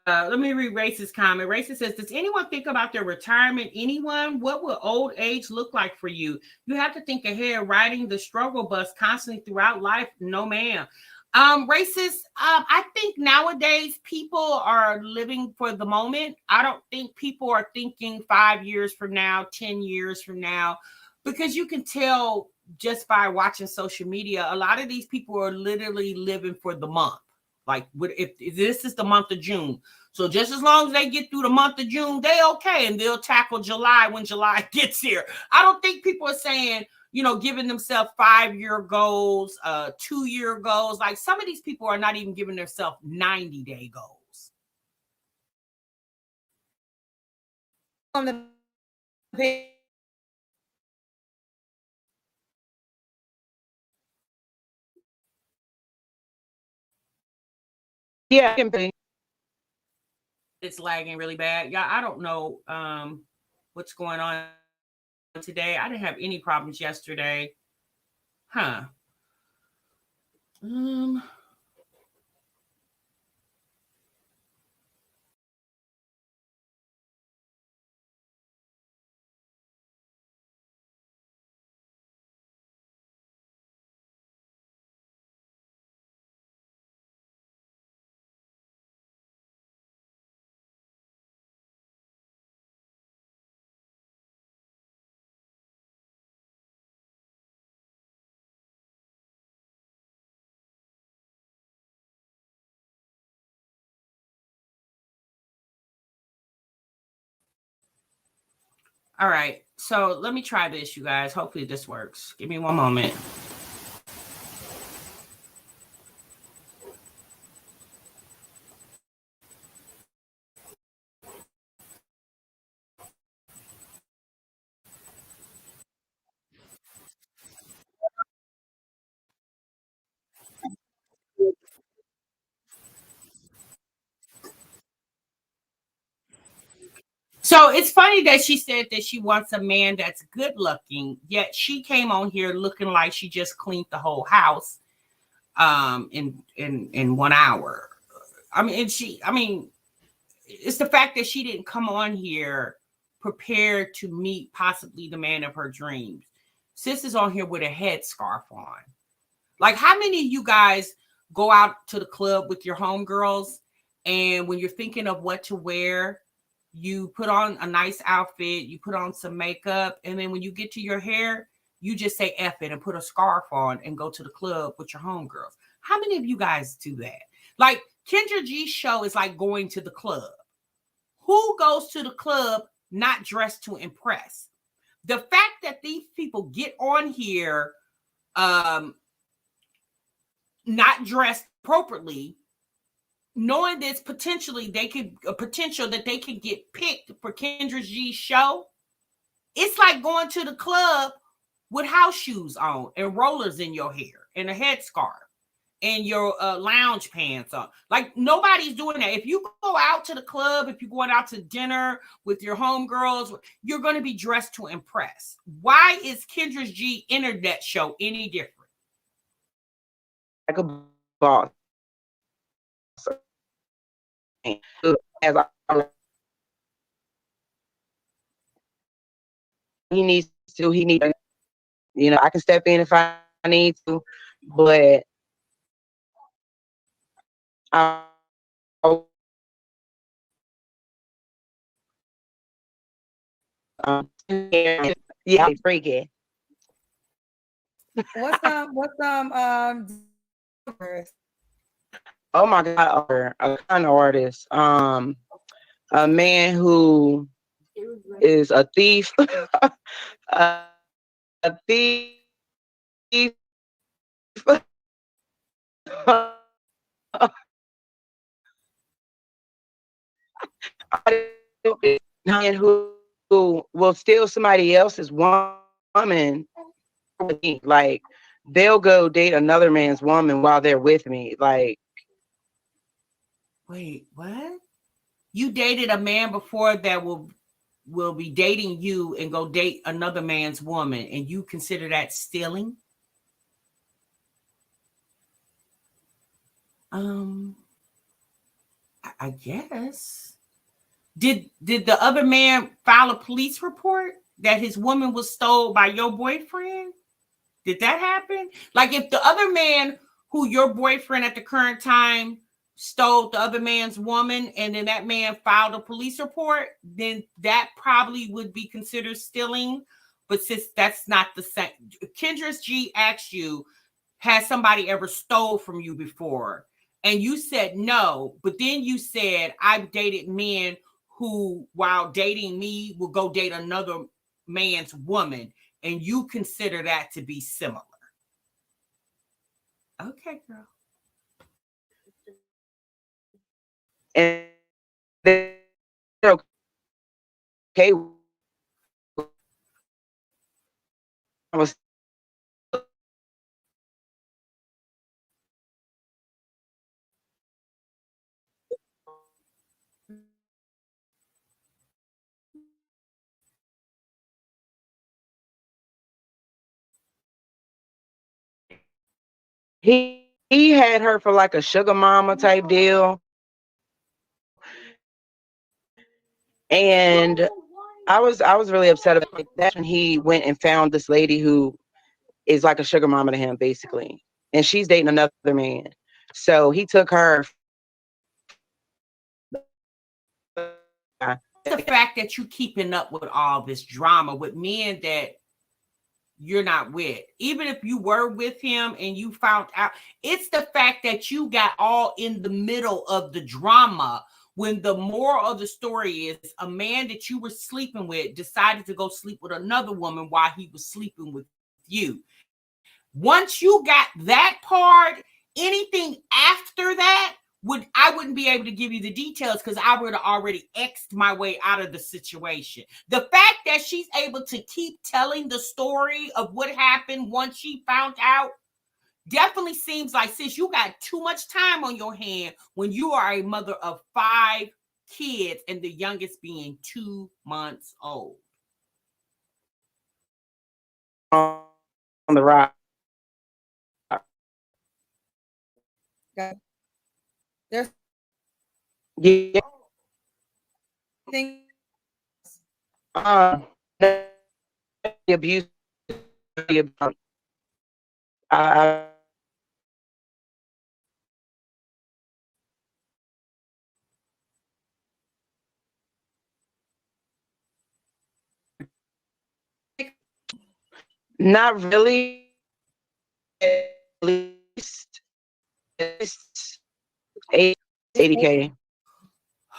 C: Let me read Race's comment. Race says, does anyone think about their retirement? Anyone? What will old age look like for you? You have to think ahead, riding the struggle bus constantly throughout life. No, ma'am. Racist. I think nowadays people are living for the moment. I don't think people are thinking 5 years from now, 10 years from now, because you can tell just by watching social media, a lot of these people are literally living for the month. Like, if this is the month of June, so just as long as they get through the month of June, they okay, and they'll tackle July when July gets here. I don't think people are saying, giving themselves 5-year goals, 2-year goals. Like some of these people are not even giving themselves 90-day goals.
E: On the page.
D: Yeah, I can pay.
C: It's lagging really bad. Yeah, I don't know what's going on today. I didn't have any problems yesterday. Huh. All right. So let me try this, you guys. Hopefully this works. Give me one moment. So it's funny that she said that she wants a man that's good looking, yet she came on here looking like she just cleaned the whole house in 1 hour. I mean, it's the fact that she didn't come on here prepared to meet possibly the man of her dreams. Sis is on here with a headscarf on. Like, how many of you guys go out to the club with your homegirls, and when you're thinking of what to wear, you put on a nice outfit, you put on some makeup, and then when you get to your hair, you just say F it and put a scarf on and go to the club with your homegirls? How many of you guys do that? Like, Kendra G's show is like going to the club. Who goes to the club not dressed to impress? The fact that these people get on here not dressed appropriately, knowing this potentially they could a potential that they could get picked for Kendra G's show, it's like going to the club with house shoes on and rollers in your hair and a headscarf and your lounge pants on. Like, nobody's doing that. If you go out to the club, if you're going out to dinner with your homegirls, you're going to be dressed to impress. Why is Kendra G internet show any different?
D: Like a boss. As he needs to, I can step in if I need to, but yeah, freaky.
E: What's
D: Oh my God, a kind of artist. A man who is a thief, a thief. Man who will steal somebody else's woman. Like, they'll go date another man's woman while they're with me. Like,
C: wait, what? You dated a man before that will be dating you and go date another man's woman, and you consider that stealing? I guess. Did the other man file a police report that his woman was stole by your boyfriend? Did that happen? Like, if the other man who your boyfriend at the current time stole the other man's woman, and then that man filed a police report, then that probably would be considered stealing. But since that's not the same, Kendra G asked you, has somebody ever stole from you before? And you said no, but then you said, I've dated men who, while dating me, will go date another man's woman, and you consider that to be similar. Okay, girl.
D: and they're okay. I was he had her for like a sugar mama type deal, and I was really upset about it. That's when he went and found this lady who is like a sugar mama to him, basically, and she's dating another man. So he took her.
C: The fact that you keeping up with all this drama with men that you're not with, even if you were with him and you found out, it's the fact that you got all in the middle of the drama, when the moral of the story is a man that you were sleeping with decided to go sleep with another woman while he was sleeping with you. Once you got that part, anything after that, I wouldn't be able to give you the details because I would have already X'd my way out of the situation. The fact that she's able to keep telling the story of what happened once she found out definitely seems like, sis, you got too much time on your hand when you are a mother of 5 kids and the youngest being 2 months old.
D: On the rock.
E: There's
D: Yeah.
E: thing.
D: Abuse. I not really. At least 80K.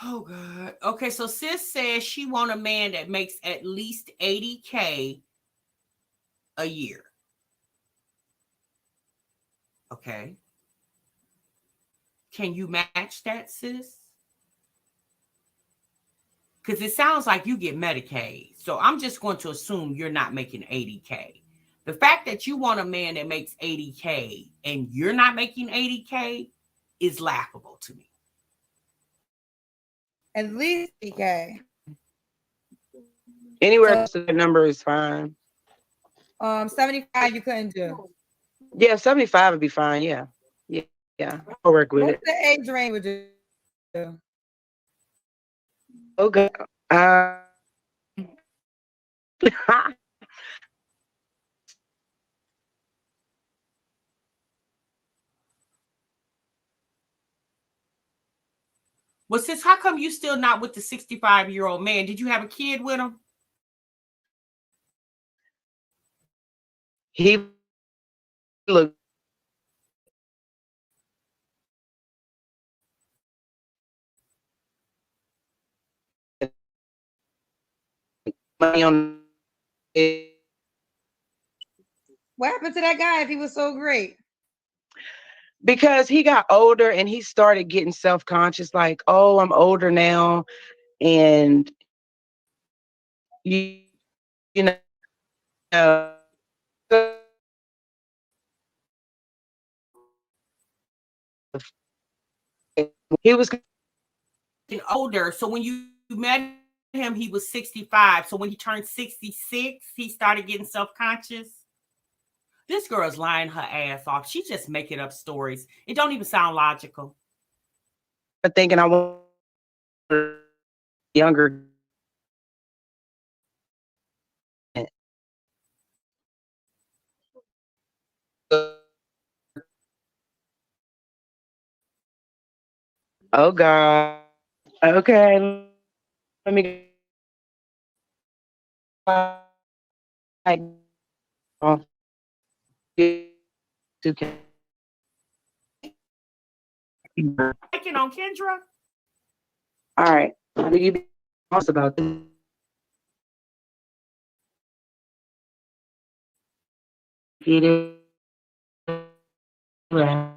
C: Oh God. Okay, so sis says she want a man that makes at least 80K a year. Okay. Can you match that, sis? Because it sounds like you get Medicaid. So I'm just going to assume you're not making 80K. The fact that you want a man that makes 80K and you're not making 80K is laughable to me.
E: At least 80K.
D: Anywhere so, that number is fine.
E: 75 you couldn't do.
D: Yeah, 75 would be fine. Yeah. Yeah. I'll work with
E: What's
D: it.
E: the age range would you do?
D: Okay.
C: Well, sis, how come you still not with the 65-year-old man? Did you have a kid with him?
D: He looked money on it.
E: What happened to that guy if he was so great?
D: Because he got older and he started getting self-conscious, like, oh, I'm older now. And you know he was
C: Older. So when you met him, he was 65. So when he turned 66, he started getting self-conscious. This girl is lying her ass off. She's just making up stories. It don't even sound logical.
D: thinking I was younger. Oh God. Okay. Let me
C: Checking on Kendra.
D: all right. What do you be honest about this? Get it right.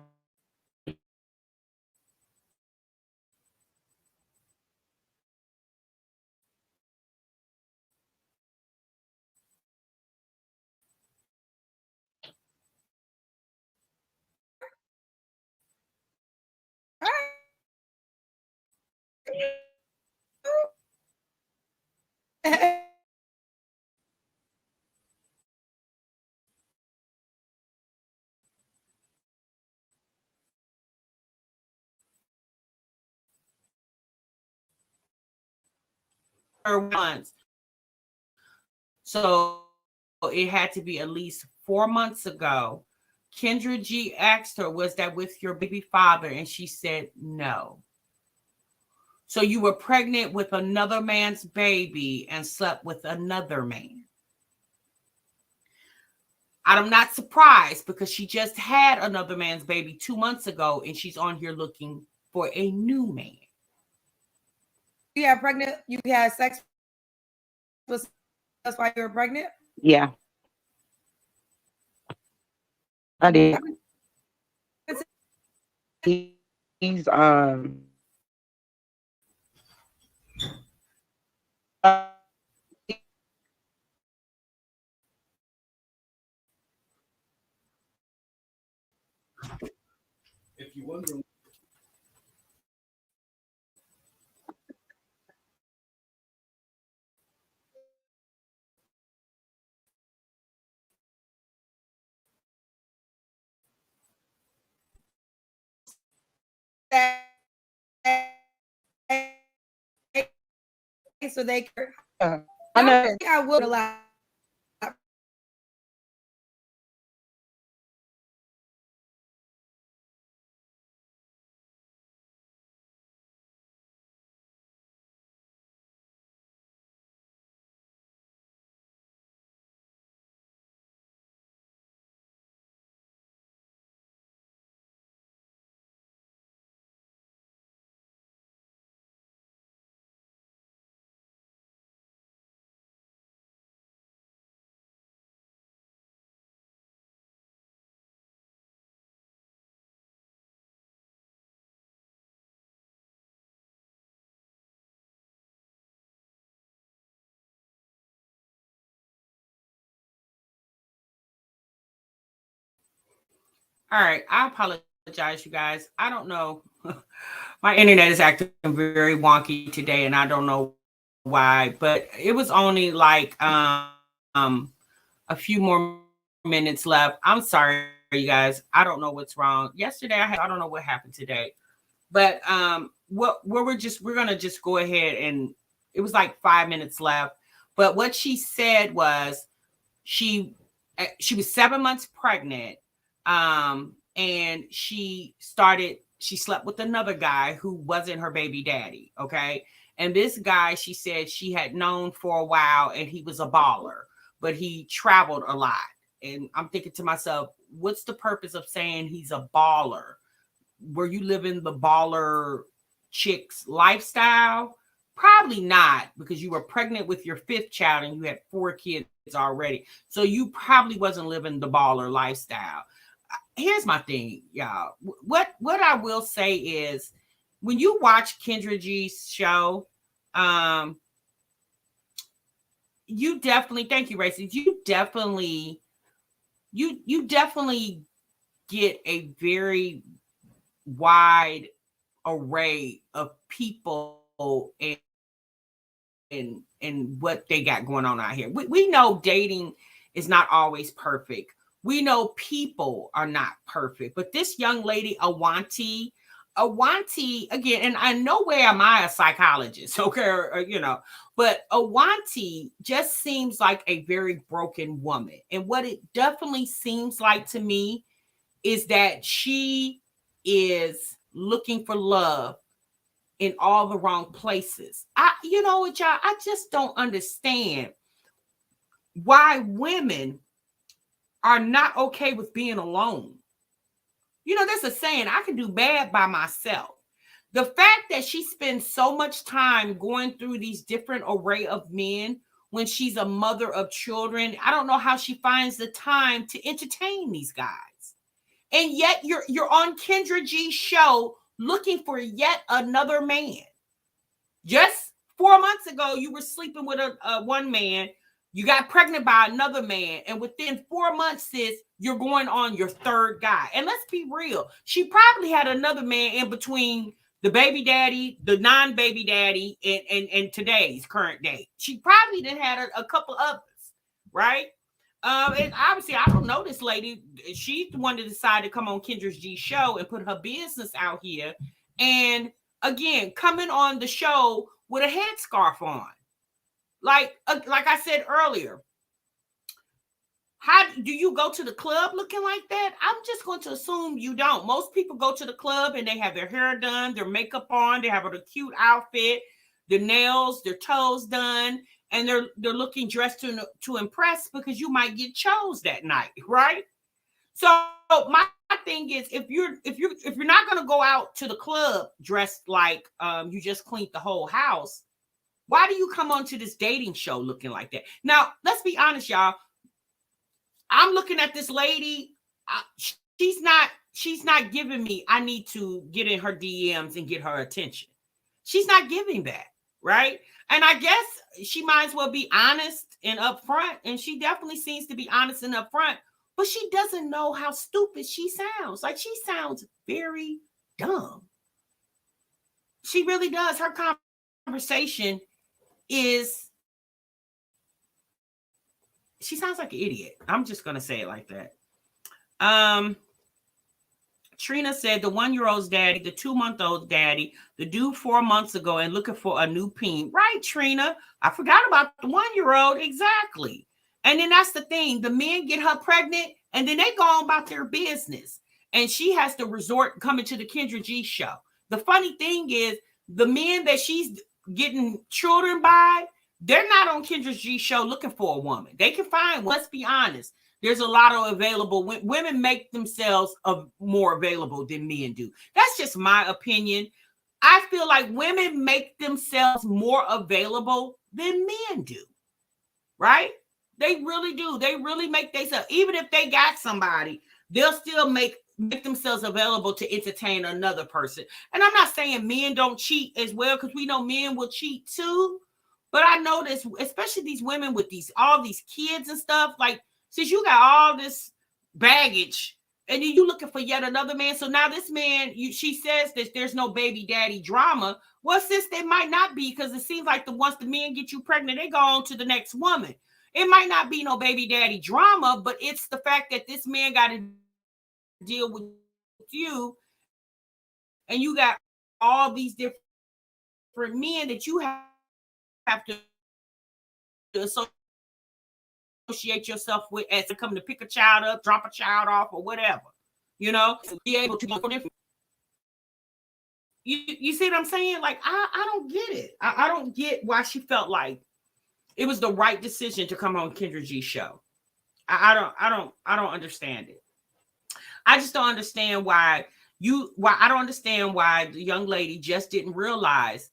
C: Her once. So it had to be at least 4 months ago. Kendra G asked her, was that with your baby father? And she said no. So you were pregnant with another man's baby and slept with another man. I'm not surprised because she just had another man's baby 2 months ago and she's on here looking for a new man.
E: You had pregnant, you had sex with us while you were pregnant?
D: Yeah. I did. He's
A: If you wonder,
E: so they can.
D: I know.
E: I would a lot.
C: All right, I apologize, you guys. I don't know. My internet is acting very wonky today, and I don't know why. But it was only like a few more minutes left. I'm sorry, you guys. I don't know what's wrong. Yesterday, I don't know what happened today. But we're gonna just go ahead, and it was like 5 minutes left. But what she said was she was 7 months pregnant, and she slept with another guy who wasn't her baby daddy. Okay. And this guy, she said she had known for a while, and he was a baller, but he traveled a lot. And I'm thinking to myself, what's the purpose of saying he's a baller? Were you living the baller chick's lifestyle? Probably not, because you were pregnant with your fifth child and you had 4 kids already. So you probably wasn't living the baller lifestyle. Here's my thing, y'all. What I will say is, when you watch Kendra G's show, you definitely, thank you, Racy. You definitely get a very wide array of people and what they got going on out here. We know dating is not always perfect. We know people are not perfect. But this young lady, Awanti, again, and I know where am I a psychologist, okay, but Awanti just seems like a very broken woman. And what it definitely seems like to me is that she is looking for love in all the wrong places. You know what, y'all? I just don't understand why women are not okay with being alone. You know, there's a saying, I can do bad by myself. The fact that she spends so much time going through these different array of men when she's a mother of children, I don't know how she finds the time to entertain these guys. And yet you're on Kendra G's show looking for yet another man. Just 4 months ago, you were sleeping with a one man. You got pregnant by another man. And within 4 months, sis, you're going on your third guy. And let's be real. She probably had another man in between the baby daddy, the non-baby daddy, and today's current date. She probably done had a couple others, right? And obviously, I don't know this lady. She's the one that decided to come on Kendra G's show and put her business out here. And again, coming on the show with a headscarf on. Like I said earlier, how do you go to the club looking like that? I'm just going to assume you don't. Most people go to the club and they have their hair done, their makeup on, they have a cute outfit, their nails, their toes done, and they're looking dressed to impress, because you might get chose that night, right? So my thing is, if you're not going to go out to the club dressed like you just cleaned the whole house, why do you come onto this dating show looking like that? Now, let's be honest, y'all. I'm looking at this lady. She's not giving me, I need to get in her DMs and get her attention. She's not giving that, right? And I guess she might as well be honest and upfront. And she definitely seems to be honest and upfront, but she doesn't know how stupid she sounds. Like, she sounds very dumb. She really does. Her conversation is, she sounds like an idiot. I'm just going to say it like that. Trina said the 1-year-old's daddy, the 2-month-old's daddy, the dude 4 months ago and looking for a new peen. Right, Trina. I forgot about the 1-year-old. Exactly. And then that's the thing. The men get her pregnant and then they go on about their business. And she has to resort coming to the Kendra G show. The funny thing is the men that she's getting children by, they're not on Kendra G show looking for a woman. They can find, let's be honest. There's a lot of available women make themselves more available than men do. That's just my opinion. I feel like women make themselves more available than men do. Right? They really do. They really make themselves, even if they got somebody, they'll still make themselves available to entertain another person. And I'm not saying men don't cheat as well, because we know men will cheat too. But I notice, especially these women with all these kids and stuff, like, since you got all this baggage and then you looking for yet another man. So now this man, she says that there's no baby daddy drama. Well, sis, there might not be, because it seems like once the men get you pregnant, they go on to the next woman. It might not be no baby daddy drama, but it's the fact that this man got to deal with you and you got all these different men that you have to associate yourself with as to come to pick a child up, drop a child off, or whatever, be able to go different. You see what I'm saying? Like, I don't get it. I don't get why she felt like it was the right decision to come on Kendra G's show. I don't understand it. I just don't understand why I don't understand why the young lady just didn't realize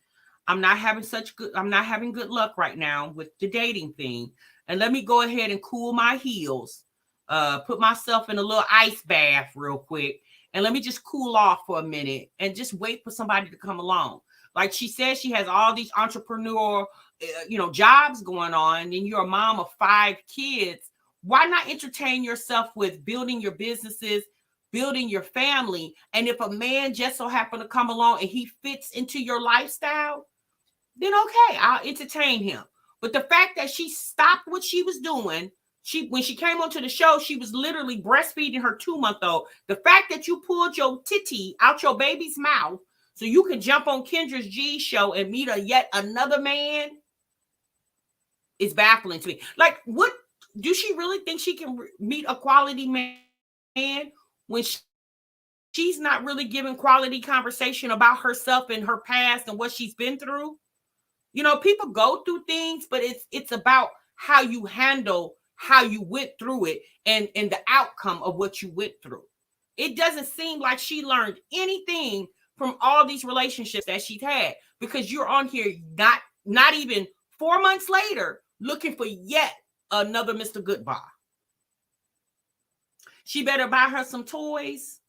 C: I'm not having good luck right now with the dating thing. And let me go ahead and cool my heels, put myself in a little ice bath real quick. And let me just cool off for a minute and just wait for somebody to come along. Like she says, she has all these entrepreneur, jobs going on. And you're a mom of 5 kids. Why not entertain yourself with building your businesses, building your family? And if a man just so happen to come along and he fits into your lifestyle, then okay, I'll entertain him. But the fact that she stopped what she was doing, when she came onto the show, she was literally breastfeeding her 2-month-old. The fact that you pulled your titty out your baby's mouth so you could jump on Kendra G's show and meet yet another man is baffling to me. Like, what do she really think she can meet a quality man when she's not really giving quality conversation about herself and her past and what she's been through? People go through things, but it's about how you handle how you went through it and the outcome of what you went through. It doesn't seem like she learned anything from all these relationships that she's had, because you're on here not even 4 months later looking for yet another Mr. Goodbye. She better buy her some toys.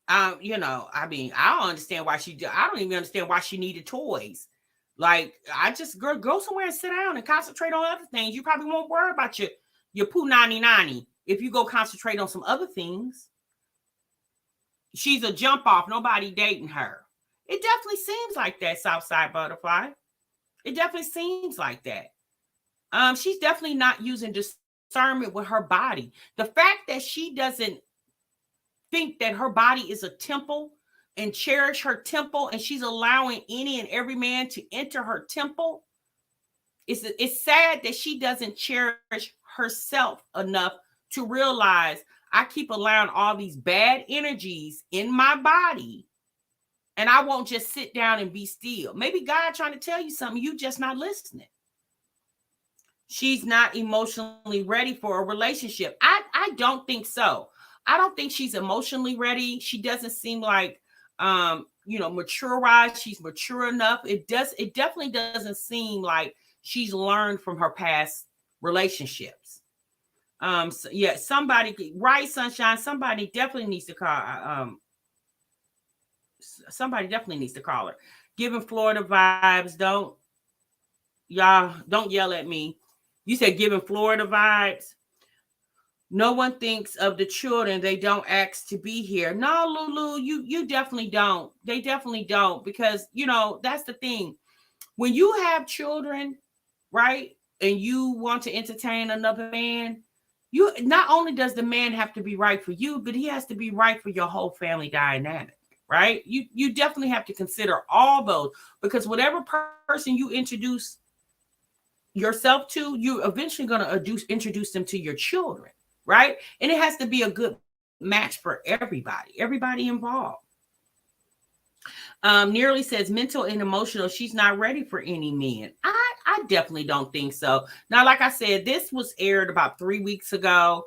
C: I don't understand why I don't even understand why she needed toys. Like, I just go somewhere and sit down and concentrate on other things. You probably won't worry about your poo 99 if you go concentrate on some other things. She's a jump off. Nobody dating her. It definitely seems like that, Southside Butterfly. It definitely seems like that. She's definitely not using discernment with her body. The fact that she doesn't think that her body is a temple and cherish her temple, and she's allowing any and every man to enter her temple, it's sad that she doesn't cherish herself enough to realize I keep allowing all these bad energies in my body, and I won't just sit down and be still. Maybe God trying to tell you something, you just not listening. She's not emotionally ready for a relationship. I don't think so. I don't think she's emotionally ready. She doesn't seem like mature-wise, she's mature enough. It definitely doesn't seem like she's learned from her past relationships. Somebody, right, Sunshine, somebody definitely needs to call. Somebody definitely needs to call her. Giving Florida vibes. Don't yell at me. You said giving Florida vibes. No one thinks of the children. They don't ask to be here. No, Lulu, you definitely don't. They definitely don't, because, that's the thing. When you have children, right, and you want to entertain another man, you not only does the man have to be right for you, but he has to be right for your whole family dynamic, right? You definitely have to consider all those, because whatever person you introduce yourself to, you're eventually going to introduce them to your children, right? And it has to be a good match for everybody involved. Nearly says mental and emotional, she's not ready for any men. I definitely don't think so. Now, like I said, this was aired about 3 weeks ago.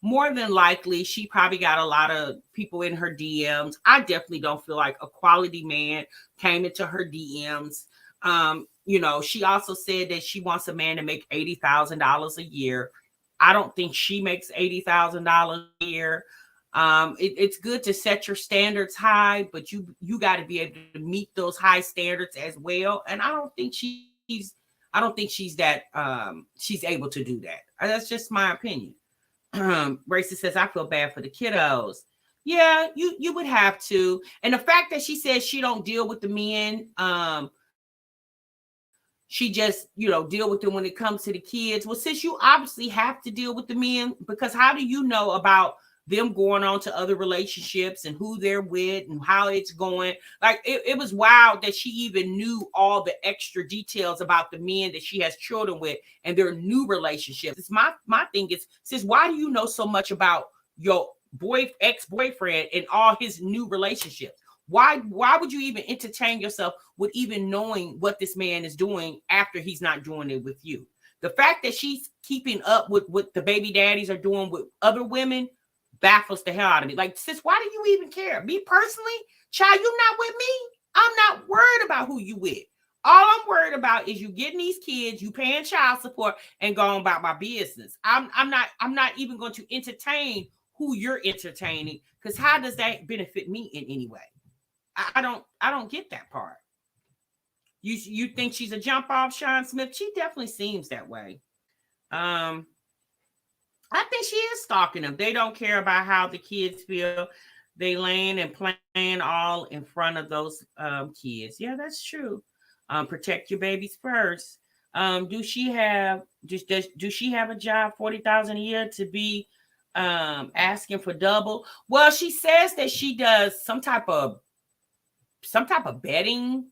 C: More than likely, she probably got a lot of people in her DMs. I definitely don't feel like a quality man came into her DMs. She also said that she wants a man to make $80,000 a year. I don't think she makes $80,000 a year. It's good to set your standards high, but you got to be able to meet those high standards as well. And I don't think she's that she's able to do that. That's just my opinion. Bracy says, I feel bad for the kiddos. Yeah, you would have to. And the fact that she says she don't deal with the men, she just, deal with them when it comes to the kids. Well, since you obviously have to deal with the men, because how do you know about them going on to other relationships and who they're with and how it's going? Like, it was wild that she even knew all the extra details about the men that she has children with and their new relationships. It's my thing is, sis, why do you know so much about your ex-boyfriend and all his new relationships? Why would you even entertain yourself with even knowing what this man is doing after he's not doing it with you? The fact that she's keeping up with what the baby daddies are doing with other women baffles the hell out of me. Like, sis, why do you even care? Me personally, child, you not with me. I'm not worried about who you with. All I'm worried about is you getting these kids, you paying child support, and going about my business. I'm not even going to entertain who you're entertaining, because how does that benefit me in any way? I don't get that part. You think she's a jump off, Sean Smith? She definitely seems that way. I think she is stalking them. They don't care about how the kids feel. They laying and playing all in front of those kids. Yeah, that's true. Protect your babies first. Do she have a job, 40,000 a year, to be asking for double? Well, she says that she does some type of betting,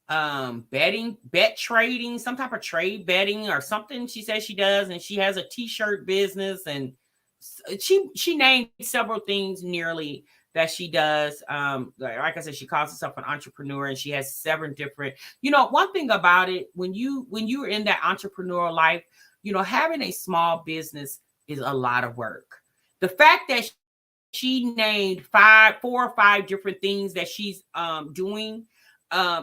C: bet trading, some type of trade betting or something. She says she does, and she has a t-shirt business, and she named several things nearly that she does. Like I said, she calls herself an entrepreneur, and she has 7 different, one thing about it, when you're in that entrepreneurial life, having a small business is a lot of work. The fact that she named 4 or 5 different things that she's doing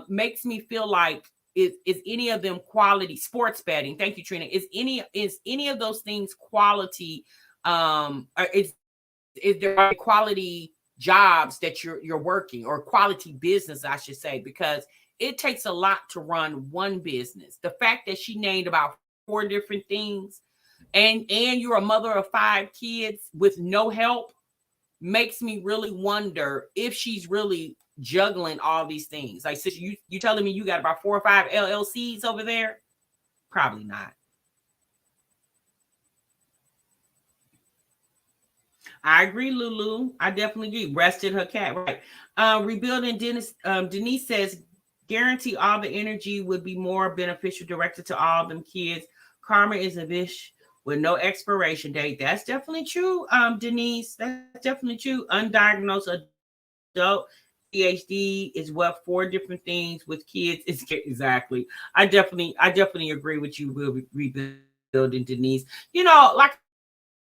C: makes me feel like, is any of them quality? Sports betting, thank you, Trina. Is any of those things quality? Is there quality jobs that you're working, or quality business, I should say, because it takes a lot to run one business. The fact that she named about 4 different things, and you're a mother of 5 kids with no help, makes me really wonder if she's really juggling all these things. Like, sis, you telling me you got about 4 or 5 LLCs over there? Probably not. I agree, Lulu. I definitely agree. Rested her cat, right? Rebuilding Denise says, guarantee all the energy would be more beneficial directed to all them kids. Karma is a wish with no expiration date. That's definitely true, Denise. That's definitely true. Undiagnosed adult PhD is what 4 different things with kids is. Exactly. I definitely agree with you. We'll be rebuilding, Denise. Like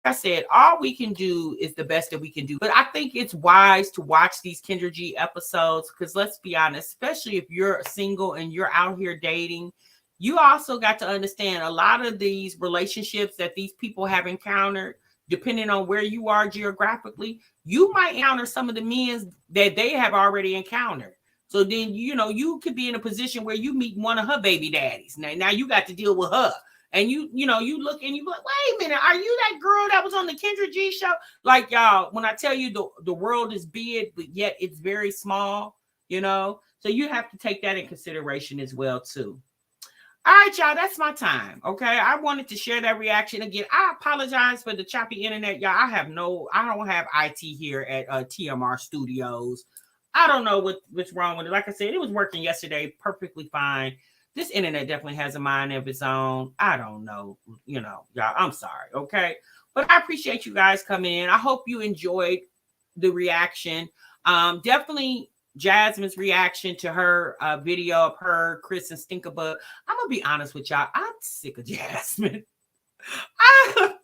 C: I said, all we can do is the best that we can do. But I think it's wise to watch these Kendra G episodes, because let's be honest, especially if you're single and you're out here dating, you also got to understand a lot of these relationships that these people have encountered, depending on where you are geographically, you might encounter some of the men that they have already encountered. So then, you could be in a position where you meet one of her baby daddies. Now you got to deal with her. And you look and you like, wait a minute, are you that girl that was on the Kendra G show? Like, y'all, when I tell you the world is big, but yet it's very small, so you have to take that in consideration as well too. All right, y'all, that's my time. Okay. I wanted to share that reaction again. I apologize for the choppy internet, y'all. I don't have IT here at TMR Studios. I don't know what's wrong with it. Like I said, it was working yesterday perfectly fine. This internet definitely has a mind of its own. I don't know, y'all. I'm sorry. Okay. But I appreciate you guys coming in. I hope you enjoyed the reaction. Definitely Jasmine's reaction to her video of her, Chris, and Stinkabug. I'm gonna be honest with y'all. I'm sick of Jasmine. I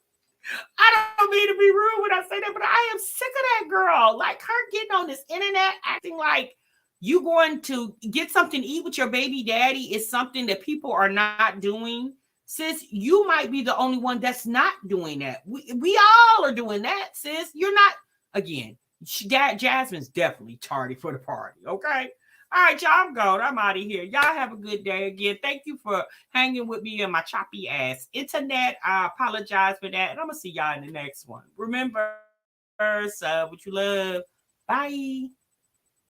C: don't mean to be rude when I say that, but I am sick of that girl. Like her getting on this internet acting like you going to get something to eat with your baby daddy is something that people are not doing. Sis, you might be the only one that's not doing that. We all are doing that, sis. You're not, again, Jasmine's definitely tardy for the party, okay? All right, y'all, I'm gone. I'm out of here. Y'all have a good day. Again, thank you for hanging with me on my choppy ass internet. I apologize for that. And I'm going to see y'all in the next one. Remember, what you love. Bye.